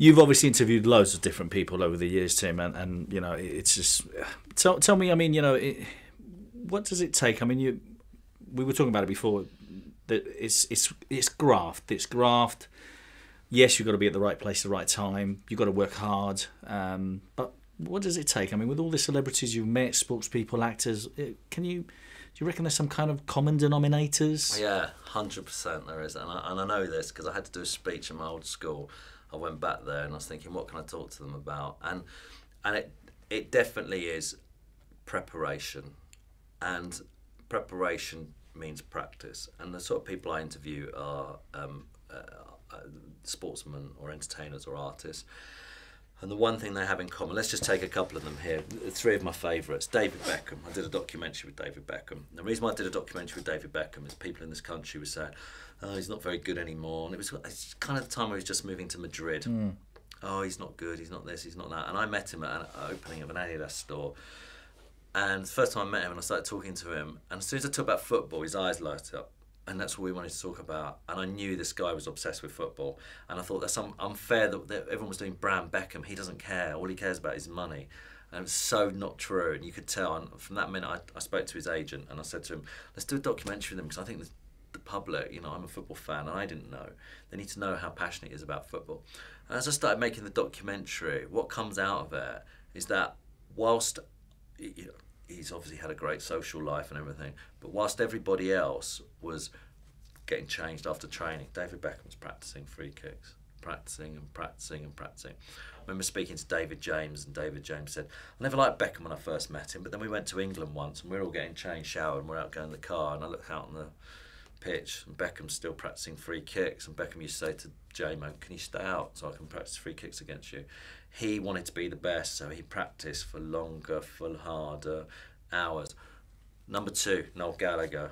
You've obviously interviewed loads of different people over the years, Tim, and you know, it's just tell me. I mean, you know, what does it take? I mean, we were talking about it before. That it's graft. It's graft. Yes, you've got to be at the right place at the right time. You've got to work hard. But what does it take? I mean, with all the celebrities you've met, sports people, actors, do you reckon there's some kind of common denominators? Yeah, 100% there is, and I know this because I had to do a speech in my old school. I went back there and I was thinking, what can I talk to them about? And it definitely is preparation, and preparation means practice. And the sort of people I interview are sportsmen or entertainers or artists. And the one thing they have in common, let's just take a couple of them here. Three of my favourites. David Beckham. I did a documentary with David Beckham. The reason why I did a documentary with David Beckham is people in this country were saying, oh, he's not very good anymore. And it's kind of the time where he was just moving to Madrid. Oh, he's not good, he's not this, he's not that. And I met him at an opening of an Adidas store. And the first time I met him and I started talking to him, and as soon as I talked about football, his eyes lighted up. And that's what we wanted to talk about. And I knew this guy was obsessed with football. And I thought that's unfair that everyone was doing Brown Beckham. He doesn't care. All he cares about is money. And it was so not true. And you could tell. And from that minute, I spoke to his agent and I said to him, let's do a documentary with him, because I think the public, you know, I'm a football fan and I didn't know. They need to know how passionate he is about football. And as I started making the documentary, what comes out of it is that whilst, you know, he's obviously had a great social life and everything, but whilst everybody else was getting changed after training, David Beckham was practicing free kicks, practicing and practicing and practicing. I remember speaking to David James, and David James said, I never liked Beckham when I first met him, but then we went to England once and we were all getting changed, showered, and we're out going in the car, and I looked out on the pitch and Beckham's still practicing free kicks, and Beckham used to say to J-Mo, can you stay out so I can practice free kicks against you? He wanted to be the best, so he practiced for longer, for harder hours. Number two, Noel Gallagher.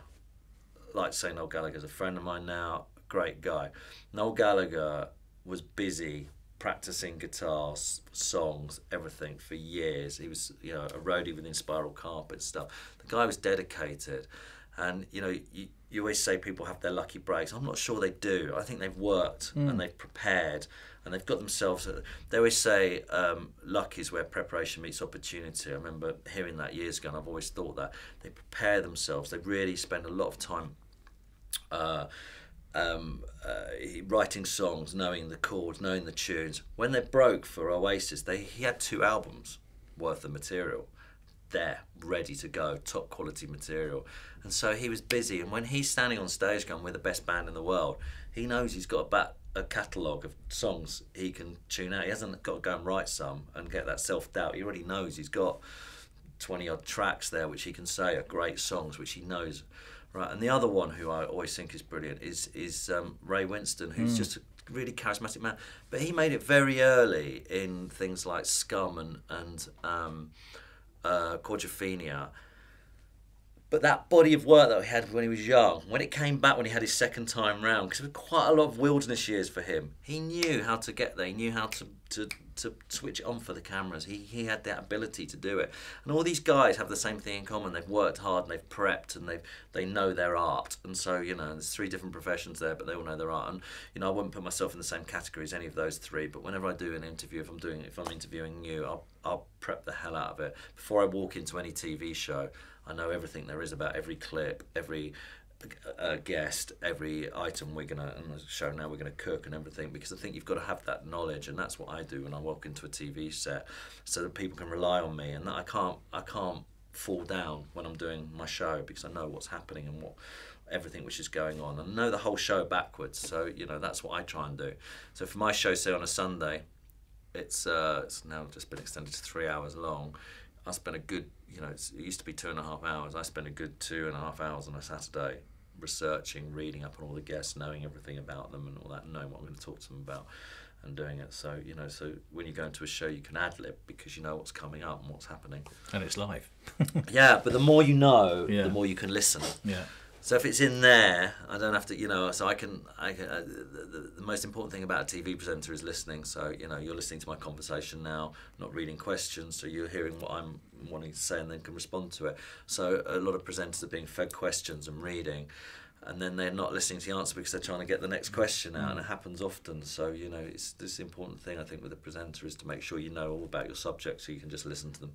I like to say Noel Gallagher's a friend of mine now, great guy. Noel Gallagher was busy practicing guitars, songs, everything for years. He was, you know, a roadie within Spiral Carpet stuff. The guy was dedicated. And, you know, you always say people have their lucky breaks. I'm not sure they do. I think they've worked and they've prepared and they've got themselves... They always say luck is where preparation meets opportunity. I remember hearing that years ago, and I've always thought that. They prepare themselves. They really spend a lot of time writing songs, knowing the chords, knowing the tunes. When they broke for Oasis, he had 2 albums worth of material there, ready to go, top quality material. And so he was busy, and when he's standing on stage going, we're the best band in the world, he knows he's got a catalogue of songs he can tune out. He hasn't got to go and write some and get that self-doubt. He already knows he's got 20 odd tracks there which he can say are great songs, which he knows. Right, and the other one who I always think is brilliant is Ray Winston, who's just a really charismatic man. But he made it very early in things like Scum and Quadrophenia. But that body of work that he had when he was young, when it came back when he had his second time round, because it was quite a lot of wilderness years for him, he knew how to get there. He knew how to switch it on for the cameras. He had that ability to do it. And all these guys have the same thing in common. They've worked hard and they've prepped and they know their art. And so, you know, there's 3 different professions there, but they all know their art. And, you know, I wouldn't put myself in the same category as any of those 3, but whenever I do an interview, if I'm interviewing you, I'll prep the hell out of it. Before I walk into any TV show, I know everything there is about every clip, every guest, every item we're going to, and the show now we're going to cook and everything, because I think you've got to have that knowledge, and that's what I do when I walk into a TV set, so that people can rely on me, and that I can't fall down when I'm doing my show, because I know what's happening and everything which is going on, and I know the whole show backwards. So, you know, that's what I try and do. So for my show, say on a Sunday, it's now just been extended to 3 hours long. I spend a good, you know, it used to be 2.5 hours. I spend a good 2.5 hours on a Saturday researching, reading up on all the guests, knowing everything about them and all that, knowing what I'm going to talk to them about and doing it. So, you know, so when you go into a show, you can ad-lib because you know what's coming up and what's happening. And it's live. Yeah, but the more you know, the more you can listen. Yeah. So if it's in there, I don't have to, you know, so I can the most important thing about a TV presenter is listening. So, you know, you're listening to my conversation now, not reading questions, so you're hearing what I'm wanting to say and then can respond to it. So a lot of presenters are being fed questions and reading. and then they're not listening to the answer because they're trying to get the next question out, and it happens often. So, you know, it's this important thing, I think, with the presenter is to make sure you know all about your subject so you can just listen to them.